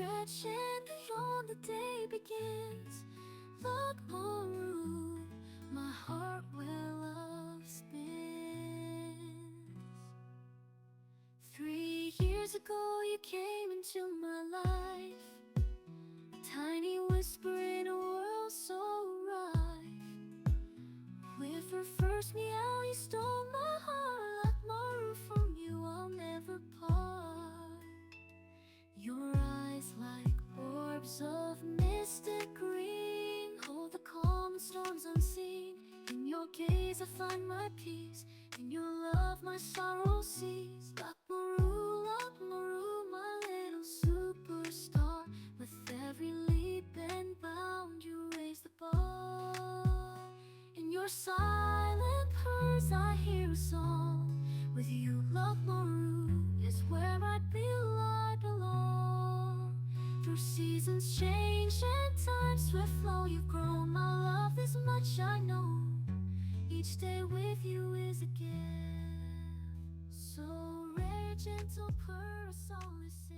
stretch and beyond the day begins. Luckmaru, my heart where love spins. 3 years ago you came into my life, a tiny whisper in a world so rife. With her first meow you stole my heart. Luckmaru, from you I'll never part. Your eyes like orbs of mystic green hold the calm and storms unseen. In your gaze I find my peace, in your love my sorrow cease. Luckmaru, Luckmaru, my little superstar. With every leap and bound you raise the bar. In your silent purrs I hear a song. With you, Luckmaru, is where I belong. Through seasons change and time's swift flow, you've grown my love this much I know. Each day with you is a gift, so rare, gentle purr, a solace.